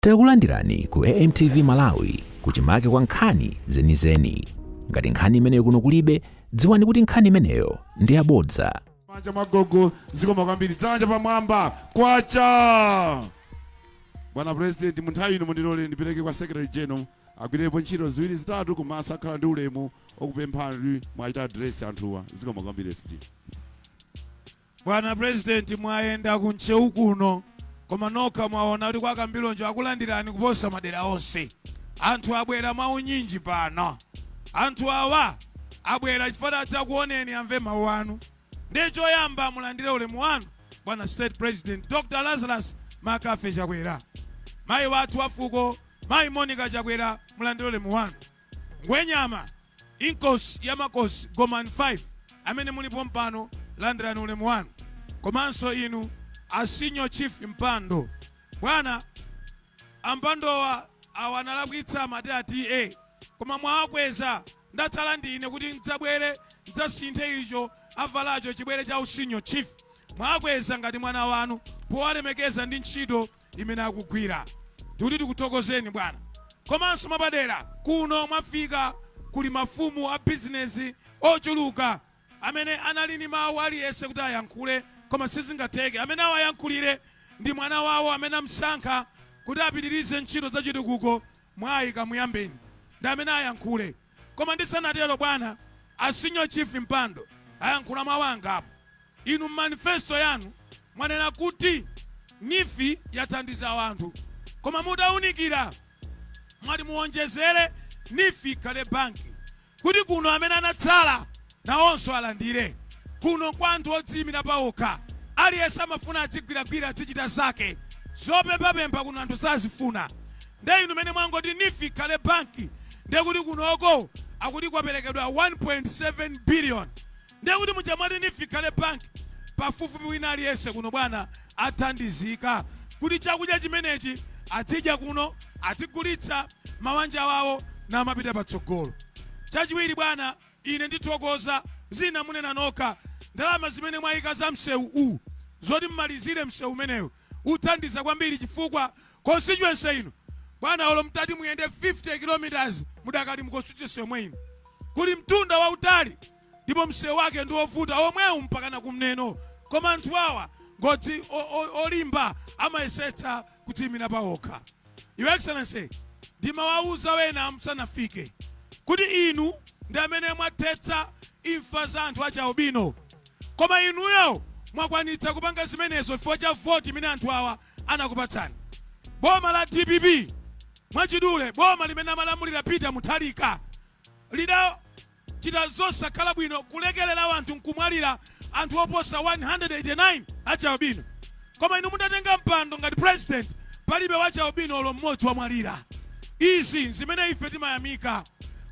Takulandirani ku AMTV Malawi kuchimake kwa nkhani zenizeni. Ngati nkhani imeneyo kuno kulibe, dziwani kuti nkhani imeneyo ndi yabodza. Manja magogo zikoma kwambiri dzanja pamwamba kwacha. Bwana President munthawi ino mundilole ndipereke kwa Secretary General agwirepo ntchito ziwiri zitatu komanso akhala ndi ulemu okupemphani mwachita address anthuwa zikoma kwambiri SG. Bwana President mwayenda ku Ntcheu kuno koma nokha mwaona kuti kwa kambilonjo akulandirani kuposa madera onse. Anthu abwera maunyinji pano. Anthu awa abwera chifukwa chakuoneni amve mawu anu. Ndi choyamba mulandire ulemu wanu Bwana State President Dr. Lazarus Makafe Chakwera. Mayi wathu wafuko Mayi Monica Chakwera mulandire ulemu wanu. Ngwenyama Inkos Yamakosi Goman 5 amene mulipo mpano landirani ulemu wanu. Komanso inu Senior Chief Mpando. Bwana ampandowa awanalakwitsa madera TA koma mwakweza ndatsala ndine kuti ndzabwere ndzasinthe icho avalacho chibwere cha Senior Chief. Mwakweza ngati mwana wanu powalemekeza ndi ntchito imene akugwira. Kuti tikuthokozeni bwana. Komanso mapadera kuno mwafika kuli mafumu a business ochuluka amene anali ni mawu aliyense kuti ayankhule koma sizingatheke. Amene awayankhulire ndi mwana wawo amene amsankha kuti apitirize ntchito za chitukuko Mwayi Kamuyambeni ndi amene ayankhule. Koma ndisanatero bwana Senior Chief Mpando ayankhula mawu angapo. Inu manifesto yanu mwanena kuti nifi yathandiza wanthu koma mutaunikira mwati muonjezere nifi kale banki kuti kuno amene anatsala nawonso alandire. Kuno kwa anthu odziyimira pawokha aliyense amafuna adzigwiragwira azichita zake zopempha kuno anthu sazifuna. Nde inu mene mwangoti nifi kale banki nde kuti kunoko akuti kwaperekedwa 1.7 billion. Nde kuti mujamati nifi kale banki pafupifupi wina aliyense kuno bwana athandizika kuti chakudya chimenechi adzidya kuno adzigulitsa mawanja wawo na mapita patsogolo. Chachiwiri bwana ine ndithokoza zina munena nokha ndalama zimene mwayika za msewu zoti mmalizire msewu umenewu uthandiza kwambiri chifukwa constituency ino bwana olo mtati muyende 50 kilometers mudakali mu constituency yomwe ino kuli mtunda wautali ndipo msewu wake ndi ovuta omwewu mpakana kumneno koma anthu awa ngoti olimba amayesetsa kudziyimira pawokha. Your Excellency ndimawauza wena musanafike kuti inu ndi amene mwathetsa imfa za anthu achaubino koma inuyo mwakwanitsa kupanga zimenezo chifukwa cha voti imene anthu awa anakupatsani. Boma la DPP mwachidule boma limene amalamulira Peter Mutharika lidachita zosakhala bwino kulekerera anthu nkumwalira anthu oposa 189 achaubino koma inu mudatenga mpando ngati president palibe wachaubino olo mmodzi wamwalira. Izi zimene ife timayamika.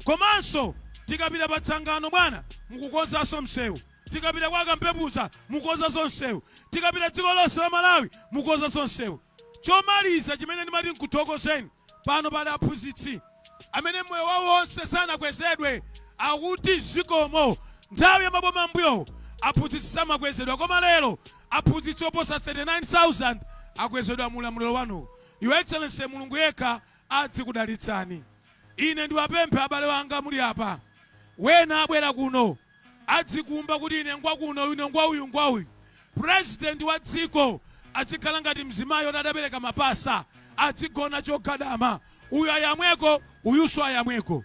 Komanso tikapita patsangano bwana mukukonzanso msewu, tikapita kwa Kampepuza mukukonzanso msewu, tikapita dziko lonse la Malawi mukukonzanso msewu. Chomaliza chimene ndimati nkuthokozeni pano pali aphunzitsi amene moyo wawo onse sanakwezedwe akuti zikomo nthawi ya maboma mbuyo aphunzitsi samakwezedwa koma lero aphunzitsi oposa 39,000 akwezedwa mulamuliro wanu. Your Excellency Mulungu yekha adzikudalitsani. Ine ndiwapemphe abale wanga muli apa wena abwera kuno adzikumba kuti ine ngwa kuno ine ngwa uyu president wa dziko adzikhala ngati mzimayo adapereka mapasa adzigona chogadama uyu ayamweko uyuso ayamweko.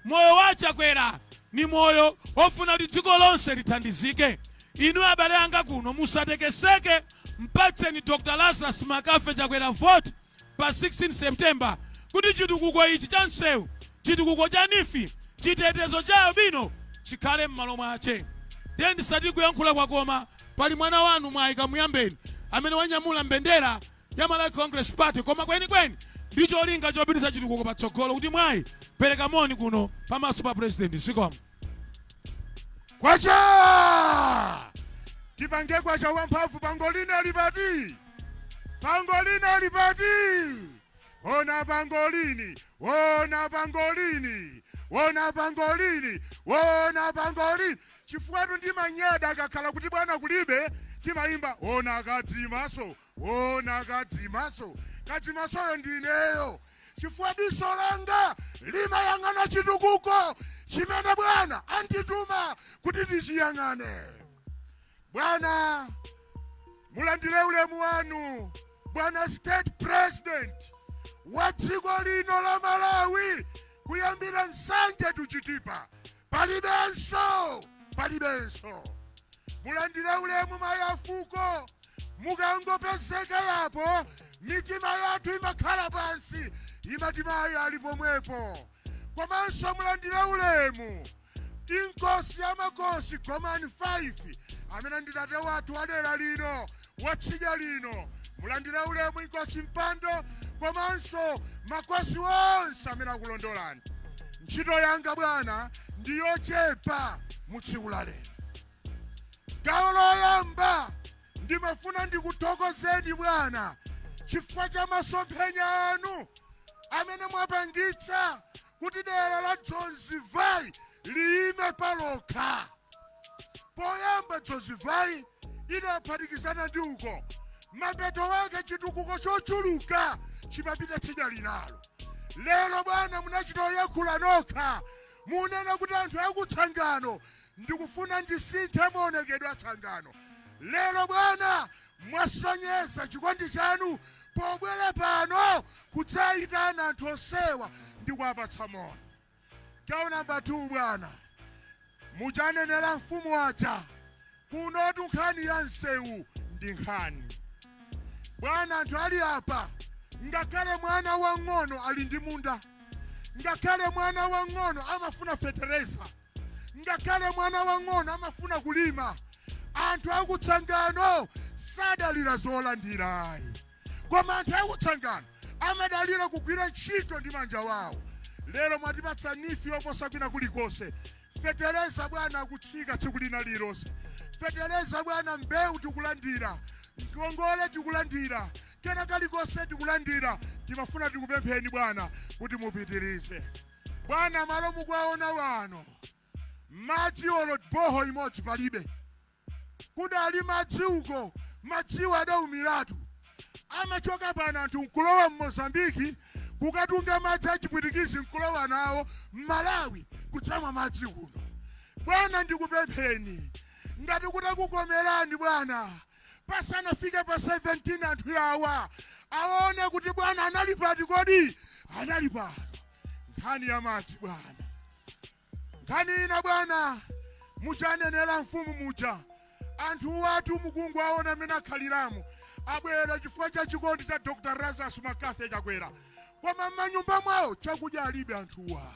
Moyo wa Chakwera ni moyo ofuna kuti dziko lonse lithandizike. Inu abale anga kuno musatekeseke mpatseni Dr. Lazarus Makafe Chakwera vote pa 16 September kuti chitukuko ichi cha msewu chitukuko cha nifi chitetezo cha ubino chikhale m'malo mwache. Ndi ndisati kuyankhula kwakoma pali mwana wanu Mwayi Kamuyambeni amene wanyamula mbendera ya Malawi Congress Party koma kwenikweni ndicho olinga chopititsa chitukuko patsogolo kuti Mwayi pereka moni kuno pamaso pa president zikomo. Kwacha! Tipange kwacha wamphamvu pangolina libati. Pangolina libati. Ona pangolini, ona pangolini, ona pangolini, ona pangolini. Chifukwa ndi manyada akakhala kuti bwana kulibe timayimba ona kadzimaso, ona kadzimaso. kadzimasoyo ndineyo chifukwa diso langa limayang'ana chitukuko chimene Bwana andituma kuti ndichiyang'ane. Bwana mulandire ulemu wanu Bwana State President wa dziko lino la Malawi kuyambira nsanje tuchitipa palibenso. Mulandire ulemu mayafuko mukangopezeka yapo mitima yathu imakhala pansi imati mayi ali pomwepo. Komanso mulandire ulemu inkosi yamakosi Gomani 5 amene ndi tate wathu wadera lino watsidya lino. Mulandire ulemu inkosi Mpando komanso makosi onse amene akulondolani. Ntchito yanga Bwana ndiyochepa mu tsiku la lero. Gawo loyamba ndimafuna ndikuthokozeni Bwana chifukwa cha masomphenya anu amene mwapangitsa kuti dera la Dzonzivai liime palokha. Poyamba Dzonzivai idaphatikizana ndi uko mapeto wake chitukuko chochuluka chimapita tsidya linalo. Lero Bwana munachita yakhula nokha munena kuti anthu akutsangano ndikufuna ndisinthe maonekedwe atsangano. Lero Bwana mwasonyeza chikondi chanu pobwera pano kudzayitana anthu onsewa ndi kuwapatsa moyo. Gawo namba 2 Bwana mujanenera mfumu waja kunotu nkhani ya Ntcheu ndi nkhani. Bwana anthu ali apa ngakhale mwana wang'ono ali ndi munda, ngakhale mwana wang'ono amafuna fetereza, ngakhale mwana wang'ono amafuna kulima. Anthu akutsangano sadalira zolandirayi, koma anthu akutsangano amadalira kugwira ntchito ndi manja wawo. Lero mwatipatsa nifi yoposa kwina kulikonse. Fetereza Bwana akutsika tsiku lina lilonse. Fetereza Bwana mbewu tikulandira, ngongole tikulandira, kena kalikonse tikulandira. Timafuna tikupempheni Bwana kuti mupitirize. Bwana malo mukuwaona wano madzi olo boho imodzi palibe. Kudali madzi uko madziwo adaumiratu. Amachoka pano anthu nkulowa Mozambiki kukatunga madzi achipwitikizi nkulowa nawo Malawi kudzamwa madzi kuno. Bwana ndikupempheni ngati kutakukomerani Bwana pasanafike pa 17 anthu yawa aone kuti Bwana anali pati kodi anali pano. Nkhani ya madzi Bwana, nkhani ina Bwana mujanenera mfumu muja anthu watu mukungu aona amene akhaliramo abwera chifukwa cha chikondi cha Dr. Lazarus Makathe Chakwera, koma m'manyumba mwawo chakudya alibe anthuwa.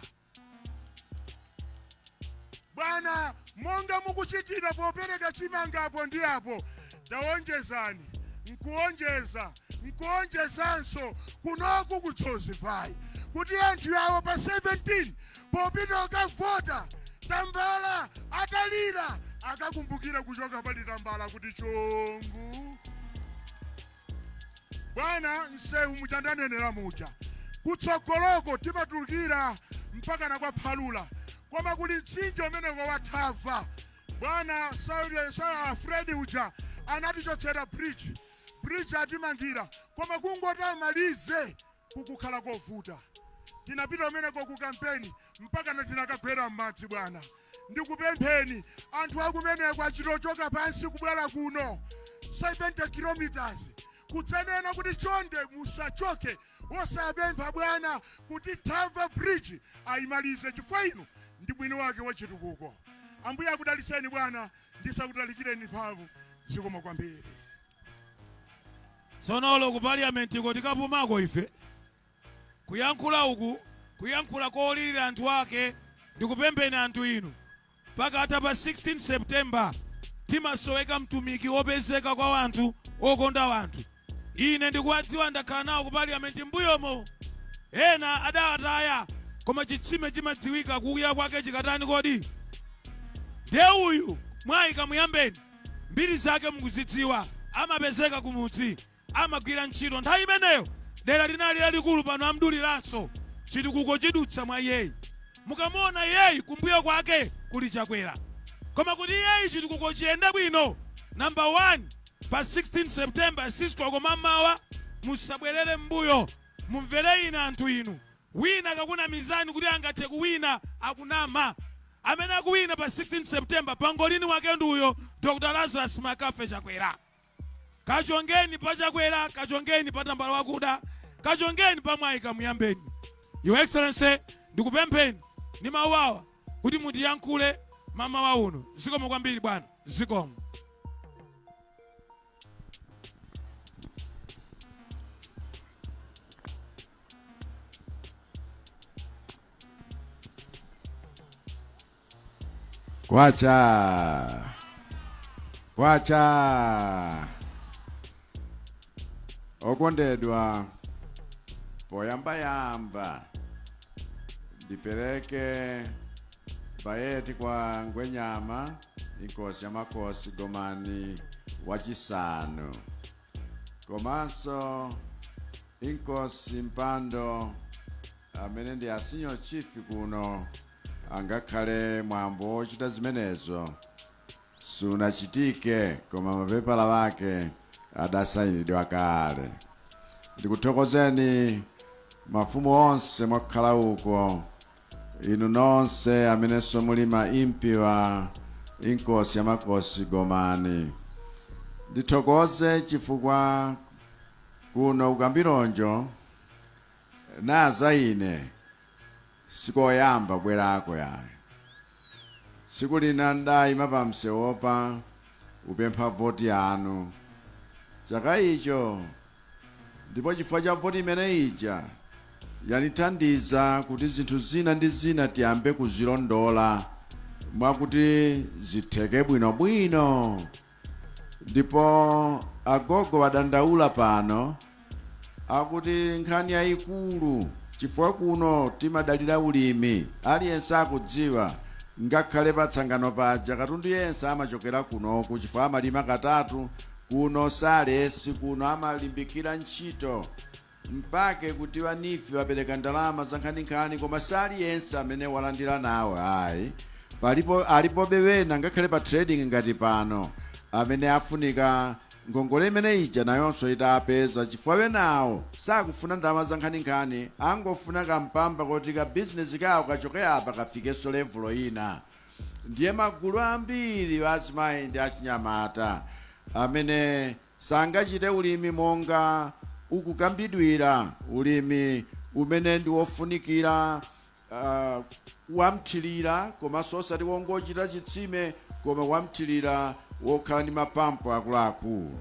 Bwana monga mukuchitira popereka chimangapo ndi apo tawonjezani nkuonjezanso kunoku kudzonzivai kuti anthu yawo pa 17 popita okavota tambala atalira akakumbukira kuchoka pali tambala kuti chongu. Bwana Ntcheu muchandanenera muja kutsogoloko timatulukira mpaka na kwa Phalula, koma kuli mtsinje umene wathava. Bwana Fred uja anatichotsera bridge atimangira, koma kungoti amalize kukukhala kovuta. Tinapita umeneko ku kampeni mpaka na tinakagwera m'madzi. Bwana ndikupempheni anthu akumeneko achitochoka pansi kubwera kuno 70 kilometers kutsenena kuti chonde musachoke osapempha Bwana kuti Thava bridge ayimalize chifukwa inu ndi bwino wake wachitukuko. Ambuye akudaliseni Bwana ndisakutalikireni mphamvu zikomo kwambiri. Sonolo ku parliament ko tikapumako ife kuyankhula uku kuyankhula koolirira anthu ake ndikupempheni anthu inu mpaka ata pa 16 September timasoweka mtumiki wopezeka kwa anthu okonda wanthu. Ine ndikuwadziwa ndakhala nawo ku parliament mbuyomo ena adawataya koma chitsime chimadziwika kuya kwake chikatani kodi. Ndiye uyu mwayika muyambeni mbiri zake mukuzidziwa, amapezeka kumudzi amagwira ntchito. Nthawi imeneyo dera linali lalikulu pano amduliranso chitukuko chidutsa mwa iyeyi. Mukamona iyeyi kumbuyo kwake kuli Chakwera, koma kuti iyeyi chitukuko chiyende bwino number 1 pa 16 September sisiko koma mawa musabwerere mbuyo, mumvere ine anthu inu. Wina kakuna mizani kuti angathe kuwina akunama. Amene akuwina pa 16 September pangolini wake nduyo Dr. Lazarus Makafe Chakwera. Kachongeni pa Chakwera, kachongeni pa tambala wakuda, kachongeni pa Mwaika muyambeni. Your Excellency, ndikupempheni ni mawawa kuti mutiyankhule mama wa uno. Zikomo kwambiri bwana, zikomo. Kwacha okondedwa, poyamba ndipereke bayeti kwa Ngwenyama, inkosi ya makosi Gomani wachisanu, komanso inkosi mpando amene ndi asinyo chief kuno, angakhale mwambo ochita zimenezo sunachitike koma mapepala wake adasayinidwa kale. Ndikuthokozeni mafumu onse mwakhala uko, inu nonse amenenso muli maimpi wa inkosi ya makosi Gomani. Ndithokoze chifukwa kuno ukambilonjo naza ine sikoyamba bwerako yaye. Siku lina ndayima pa msewopa upempha voti yanu. Chaka icho ndipo chifukwa cha voti imene ija yanithandiza kuti zinthu zina ndi zina tiyambe kuzilondola mwakuti zitheke bwinobwino. Ndipo agogo wadandaula pano akuti nkhani yayikulu chifukwa kuno timadalira ulimi, aliyense akudziwa ngakhale patsangano paja katundu yense amachokera kuno kuchifukwa amalima katatu kuno, salesi kuno amalimbikira ntchito mpake kuti wanifi wapereka ndalama za nkhani koma sali yense amene walandira nawo ayi. Alipo bewena ngakhale pa trading ngati pano amene afunika ngongole imene ija nayonso itapeza chifukwa wenawo sakufuna ndalama za nkhani, angofuna kampamba kuti ka business kawo kachoke apa kafikeso level ina. Ndiye magulu ambiri azimayi ndi achinyamata amene sangachite ulimi monga ukukambidwira, ulimi umene ndi wofunikira wamthilira komanso osati wongochita chitsime koma wamthilira wokhala ndi mapampo akuluakulu.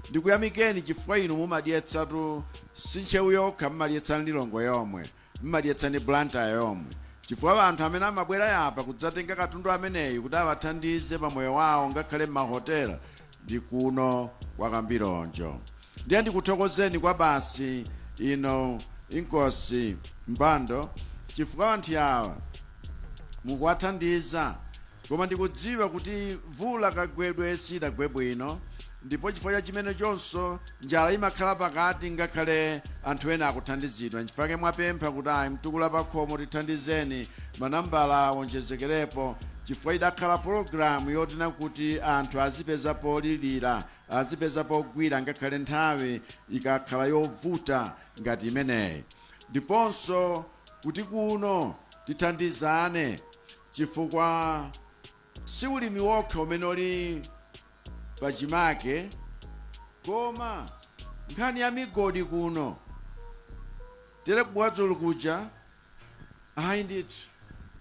Ndikuyamikeni chifukwa inu mumadyetsatu si Ntcheu yokha, mumadyetsani Lilongwe yomwe, mumadyetsani Blantyre yomwe, chifukwa anthu amene amabwera yapa kudzatenga katundu ameneyi kuti awathandize pa moyo wawo ngakhale m'mahotela ndi kuno kwa Kambilonjo. Ndiye ndikuthokozeni kwa basi ino inkosi mpando chifukwa anthu awa mukuwathandiza, koma ndikudziwa kuti vula kagwedwe sidagwe bwino, ndipo chifukwa cha chimene chonso njala imakhala pakati ngakhale anthu ena akuthandizidwa. Nchifukwa mwapempha kuti ayi mtukula pa khomo tithandizeni, manambala wonjezekerepo, chifukwa idakhala programu yotina kuti anthu azipeza polilira, azipeza pogwira ngakhale nthawi ikakhala yovuta ngati imeneyi. Ndiponso kuti kuno tithandizane chifukwa si ulimi wokha umene uli pachimake koma nkhani ya migodi kuno tere kubwadzulu kuja ayi ndithu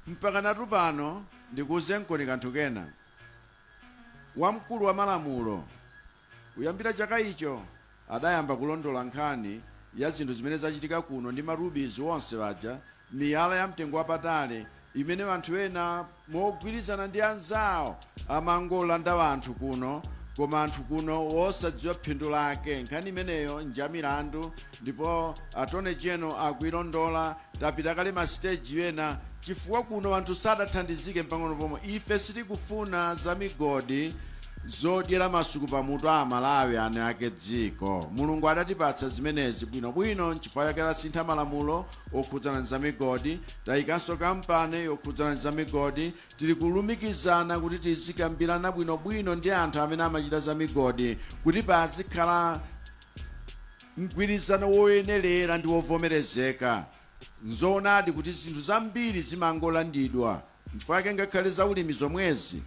mpaka natu pano ndikuze nkoni kanthu kena. Wamkulu wa malamulo kuyambira chaka icho adayamba kulondola nkhani ya zinthu zimene zachitika kuno ndi marubies wonse waja, miyala ya mtengo wapatali imene anthu ena mogwirizana ndi anzawo amangolanda wanthu kuno, koma anthu kuno wosadziwa phindu lake. Nkhani imeneyo njamilandu ndipo atone jeno akuilondola, tapita kale ma stage ena chifukwa kuno anthu sadathandizike mpang'ono pomwe. Ife sitikufuna za migodi zodyera masuku pamutu a Malawi ane ake dziko. Mulungu adatipatsa zimenezi bwinobwino nchifukwa yake asintha malamulo okhudzana za migodi, tayikanso kampani yokhudzana za migodi. Tili kulumikizana kuti tizikambirana bwinobwino ndi anthu amene amachita za migodi kuti pazikhala mgwirizano woyenerera ndi wovomerezeka. Nzoonadi kuti zinthu zambiri zimangolandidwa mfake ngakhale za ulimi zomwezi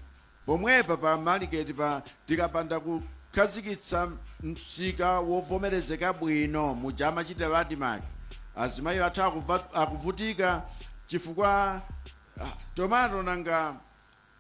pomwepa pa maliketi pa tikapanda kukhazikitsa msika wovomerezeka bwino muja amachita wadimaki azimayi athu akuvutika chifukwa tomato nanga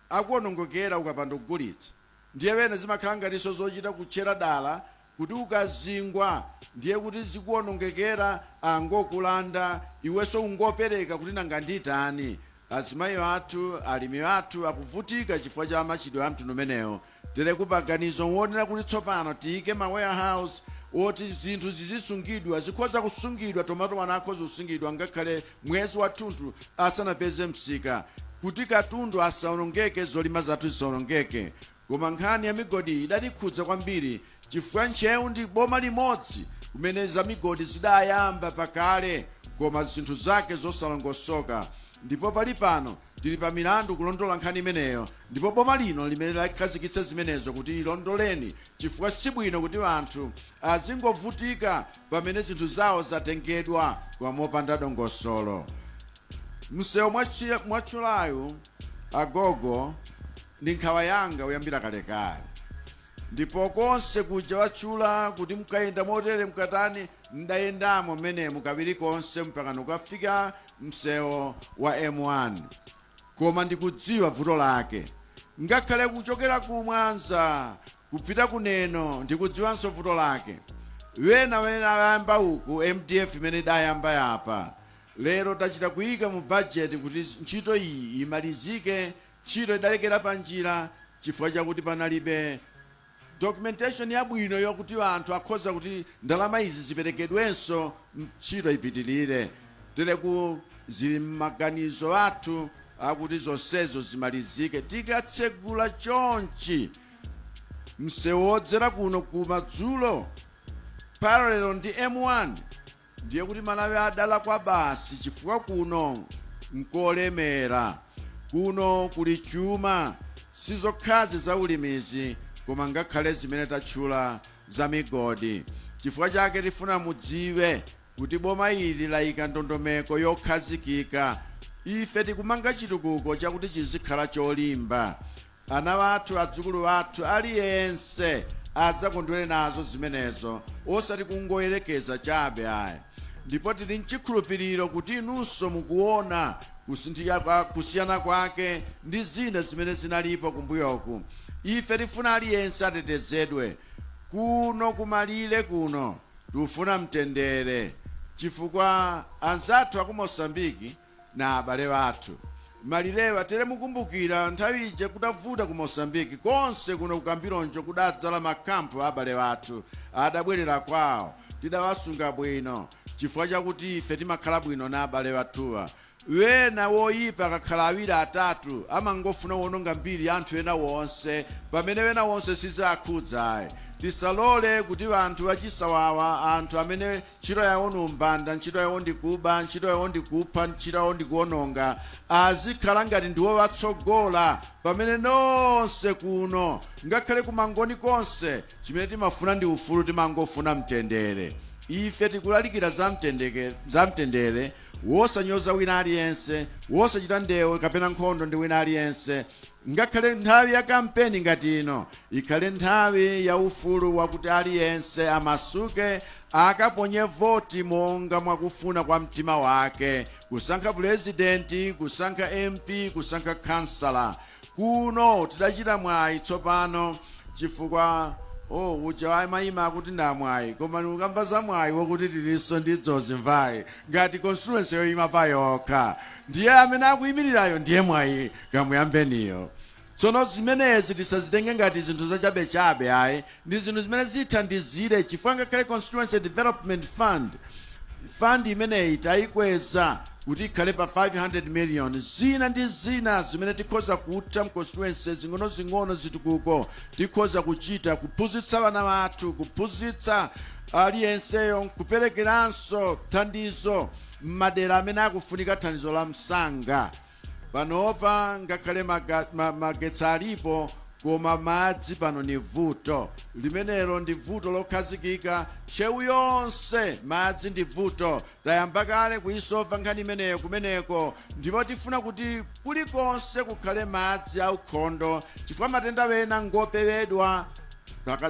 akuonongokera ukapanda kugulitsa. Ndiye wena zimakhala ngatinso zochita kutchera dala kuti ukazingwa ndiye kuti zikuonongekera angokulanda iwenso ungopereka kuti nanga nditani. Azimayi athu alimi athu akuvutika chifukwa cha machidwe a mtundu umenewo. Tere kupaganizo wonena kuti tsopano tiyike ma warehouse oti zinthu zizisungidwa zikhoza kusungidwa tomato wana akhoza kusungidwa ngakhale mwezi wathunthu asanapeze msika kuti katundu asaonongeke zolima zathu zisaonongeke. Koma nkhani ya migodi idatikhudza kwambiri chifukwa Ntcheu ndi boma limodzi kumene za migodi zidayamba pakale koma zinthu zake zosalongosoka. Ndipo pali pano tili pa milandu kulondola nkhani imeneyo ndipo boma lino limene lakhazikitsa zimenezo kuti ilondoleni chifukwa sibwino kuti anthu azingovutika pamene zinthu zawo zatengedwa kwa mopanda dongosolo. Msewu mwatchulayu agogo ndi nkhawa yanga uyambira kalekale ndipo konse kuja watchula kuti mkayenda motere mkatani ndayendamo mmenemu kawiri konse mpaka ukafika msewu wa M1 koma ndikudziwa vuto lake. Ngakhale kuchokera ku Mwanza kupita kuneno ndikudziwanso vuto lake. Wena ayamba uku MDF imene idayamba yapa lero tachita kuyika mu budget kuti ntchito iyi imalizike. Ntchito idalekera pa njira chifukwa chakuti panalibe documentation yabwino yokuti anthu akhoza kuti ndalama izi ziperekedwenso ntchito ipitirire. Tere zili maganizo athu akuti zonsezo zimalizike tikatsegula chonchi msewu wodzera kuno kumadzulo parallel ndi M1 ndiye kuti Malawi adala kwa basi chifukwa kuno nkolemera kuno kuli chuma sizokhazi za ulimizi koma ngakhale zimene tatchula za migodi. Chifukwa chake tifuna mudziwe kuti boma ili layika ndondomeko yokhazikika. Ife tikumanga chitukuko chakuti chizikhala cholimba. Ana wathu adzukulu wathu aliyense adzakondwere nazo zimenezo osati kungoyerekeza chabe ayi. Ndipo tili nchikhulupiriro kuti inunso mukuona kusiyana kwake ndi zina zimene zinalipo kumbuyoku. Ife tifuna aliyense atetezedwe kuno kumalire kuno tufuna mtendere chifukwa anzathu aku Mosambiki na abale wathu malirewa tere mukumbukira nthawi ije kudavuta ku Mosambiki konse kuno kukambilonjo kudadzala makampu abale wathu adabwerera kwawo tidawasunga bwino chifukwa chakuti ife timakhala bwino na abale wathuwa. Wena woyipa akakhala awiri atatu amangofuna wononga mbiri anthu ena wonse pamene wena wonse sizakhudza. Tisalole kuti anthu achisawawa anthu amene ntchito yawo numbanda ntchito yawo ndikuba ntchito yawo ndikupha ntchito yawo ndikuononga azikhala ngati ndiwo watsogola pamene nonse kuno ngakhale kumangoni konse chimene timafuna ndi ufulu timangofuna mtendere. Ife tikulalikira za mtendere wosanyoza wina aliyense wosachita ndewe kapena nkhondo ndi wina aliyense. Ngakhale nthawi ya kampeni ngati ino ikhale nthawi ya ufulu wakuti aliyense amasuke akaponye voti monga mwakufuna kwa mtima wake kusankha presidenti kusankha MP kusankha kansala. Kuno tidachita mwayi tsopano chifukwa uja wamayima akuti ndamwayi koma ukamba za mwayi wokuti tilinso ndidzozi mvayi ngati constituency yoyima pa yokha ndiye amene akuyimirirayo ndiye mwayi kamuyambeniyo. Tsono zimenezi tisazitenge ngati zinthu zachabechabe ayi ndi zinthu zimene zithandizire chifukwa ngakhale constituency development fund imeneyi tayikweza kuti ikhale pa 500 million. Zina ndi zina zimene tikhoza kutha mconstituency zing'ono zitukuko tikhoza kuchita kuphunzitsa vana vathu kuphunzitsa aliyenseyo kuperekeranso thandizo m'madera amene akufunika thandizo la msanga. Panopa ngakhale magetsi alipo koma madzi pano ni vuto limenelo ndi vuto lokhazikika Ntcheu yonse madzi ndi vuto tayamba kale kuisova nkhani imeneyo kumeneko ndipo tifuna kuti kulikonse kukhale madzi aukhondo chifukwa matenda wena ngopewedwa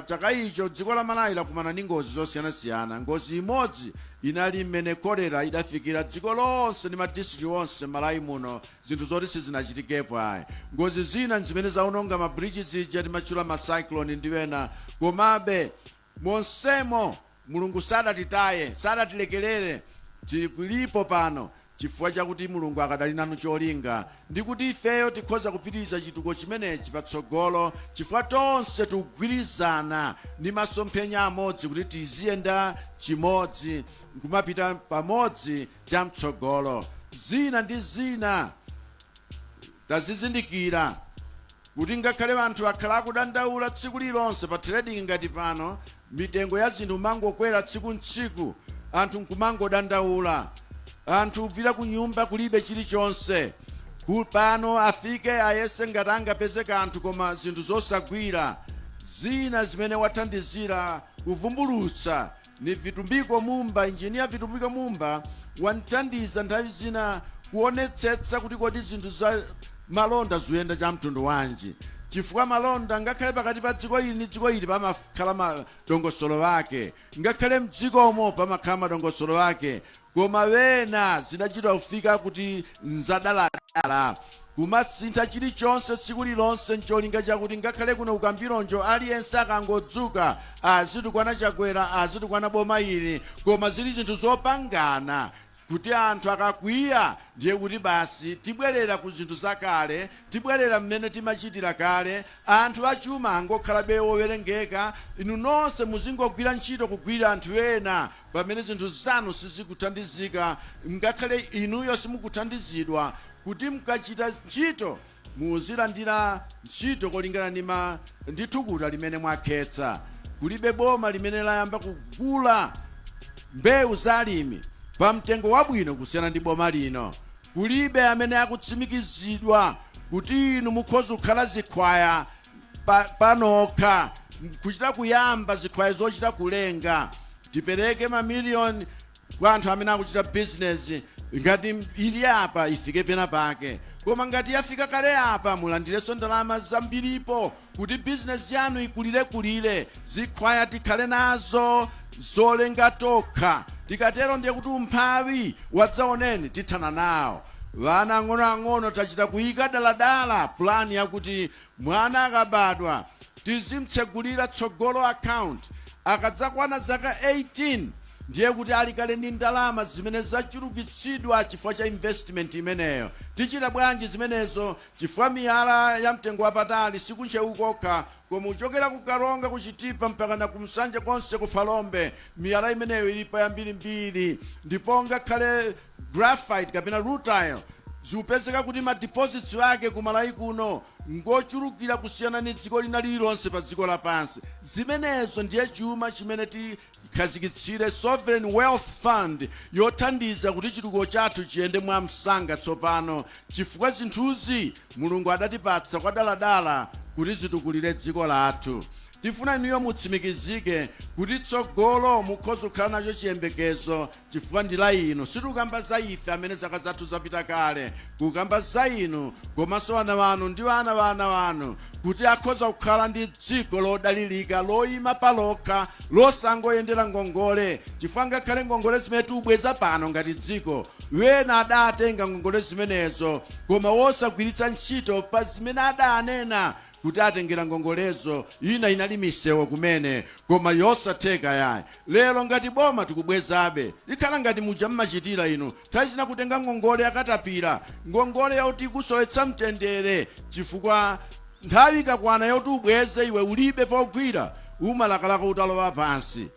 chaka icho dziko la Malawi lakumana ndi ngozi zosiyanasiyana ngozi imodzi inali mmene kolera idafikira dziko lonse ndi madistrict onse Malawi muno zinthu zoti sizinachitikepo ayi ngozi zina zimene zaononga ma bridges ija timachula ma cyclone ndi wena komabe monsemo Mulungu sadatitaye sadatilekelere tikulipo pano chifukwa chakuti Mulungu akadali nanu cholinga ndi kuti ifeyo tikhoza kupitiriza chituko chimenechi patsogolo chifukwa tonse tikugwirizana ndi masomphenya amodzi kuti tiziyenda chimodzi kumapita pamodzi chamtsogolo zina ndi zina tazizindikira kuti ngakhale anthu akhala akudandaula tsiku lilonse pa trading ngati pano mitengo ya zinthu mangokwera tsiku ntsiku anthu nkumangodandaula anthu upita ku nyumba kulibe chilichonse pano afike ayese ngati angapeze kanthu koma zinthu zosagwira zina zimene wathandizira kuvumbulutsa ni Vitumbiko Mumba injinia Vitumbiko Mumba wanthandiza nthawi zina kuonetsetsa kuti kodi zinthu za malonda zuyenda cha mtundu wanji chifukwa malonda ngakhale pakati pa dziko ili ndi dziko ili pamakhala madongosolo wake ngakhale mdzikomo pamakhala madongosolo wake koma wena zidachita kufika kuti nzadaladala kumasintha chilichonse tsiku lilonse ncholinga chakuti ngakhale kuno ukambilonjo aliyense akangodzuka azitukwana Chakwera azitukwana boma ili koma zili zinthu zopangana kuti anthu akakwiya ndiye kuti basi tibwerera ku zinthu zakale tibwerera mmene timachitira kale anthu achuma angokhala bewo owerengeka inu nonse muzingogwira ntchito kugwira anthu ena pamene zinthu zanu sizikuthandizika ngakhale inuyo simukuthandizidwa kuti mkachita ntchito muzilandira ntchito kolingana ndi thukuta limene mwakhetsa kulibe boma limene layamba kugula mbewu za alimi pamtengo wabwino kusiyana ndi boma lino kulibe amene akutsimikizidwa kuti inu mukhoza kukhala zikhwaya panokha kuchita kuyamba zikhwaya zochita kulenga tipereke mamiliyoni kwa anthu amene akuchita business ngati ili apa ifike pena pake koma ngati yafika kale apa mulandireso ndalama zambiripo kuti business yanu ikulire zikhwaya tikhale nazo zolenga tokha tikatero ndiye kuti umphawi wadzaoneni tithana nawo vana ang'onoang'ono tachita kuyika daladala plan yakuti mwana akabadwa tizimtsegulira tsogolo account akadzakwana zaka 18 ndiye kuti alikale ndi ndalama zimene zachulukitsidwa chifukwa cha investment imeneyo tichita bwanji zimenezo chifukwa miyala ya mtengo wapatali siku Ntcheu kokha koma uchokera ku Karonga kuchitipa mpaka na kumsanje konse ku Falombe miyala imeneyo ilipo yambirimbiri ndipo ngakhale graphite kapena rutile ziupezeka kuti ma deposits wake ku Malawi kuno ngochulukira kusiyana ndi dziko lina lililonse pa dziko lapansi zimenezo ndiye chuma chimene tikhazikitsire sovereign wealth fund yothandiza kuti chitukuko chathu chiyende mwa msanga tsopano chifukwa zinthuzi Mulungu adatipatsa kwa daladala kuti zitukulire dziko lathu tifuna inuyo mutsimikizike kuti tsogolo mukhoza kukhala nacho chiyembekezo chifukwa ndi la inu sitikukamba za ife amene zaka zathu zapita kale kukamba za inu komanso wana wanu ndi wana wanu kuti akhoza kukhala ndi dziko lodalirika loyima palokha losangoyendera ngongole chifukwa ngakhale ngongole zimene tubweza pano ngati dziko wena adatenga ngongole zimenezo koma wosagwiritsa ntchito pa zimene adanena kuti atengera ngongolezo ina inali misewu kumene koma yosatheka yayi lero ngati boma tikubwezabe ikhala ngati muja mmachitira inu tazina kutenga ngongole yakatapira ngongole yauti kusowetsa mtendere chifukwa nthawi ikakwana yauti ubweze iwe ulibe pogwira umalakalaka utalowa pansi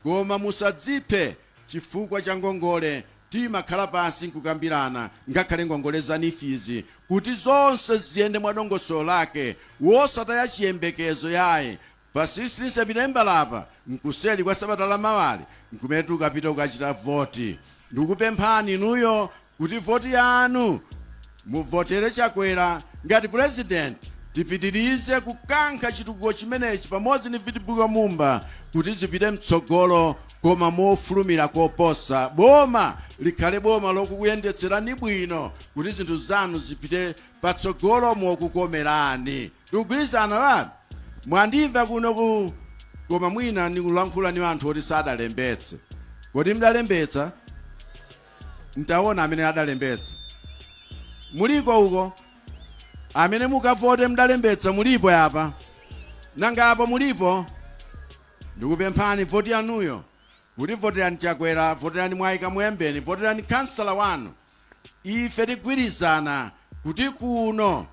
koma musadziphe chifukwa cha ngongole timakhala pansi nkukambirana ngakhale ngongole zanifizi kuti zonse ziyende mwadongosolo lake wosataya chiyembekezo yaye pa 16 September lapa nkuseli kwa sabata la mawali nkumene tukapita ukachita voti ndikupemphani inuyo kuti voti yanu muvotere Chakwera ngati president tipitirize kukankha chitukuko chimenechi pamodzi ndi vitibuka mumba kuti zipite mtsogolo koma mofulumira koposa. Boma likhale boma lokukuyendetserani bwino kuti zinthu zanu zipite patsogolo mokukomerani. Tikugwirizana bana? Mwandimva kuno koma mwina ndikulankhula ni anthu oti sadalembetse. Kodi mdalembetsa? Ntaona amene adalembetsa. Muliko uko? Amene mukavote mdalembetsa mulipo yapa? Nanga apo mulipo? Ndikupemphani voti yanuyo. Kuti voterani Chakwera, voterani Mwayika Mwembeni, voterani kansala wanu. Ife tigwirizana kuti kuno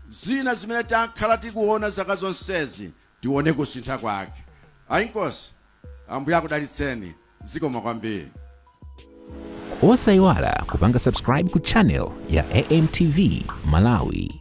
zina zimene takhala tikuona zaka zonsezi tione kusintha kwake. Ayinkosi, Ambuye akudalitseni. Zikomo kwambiri. Osayiwala kupanga subscribe ku channel ya AMTV Malawi.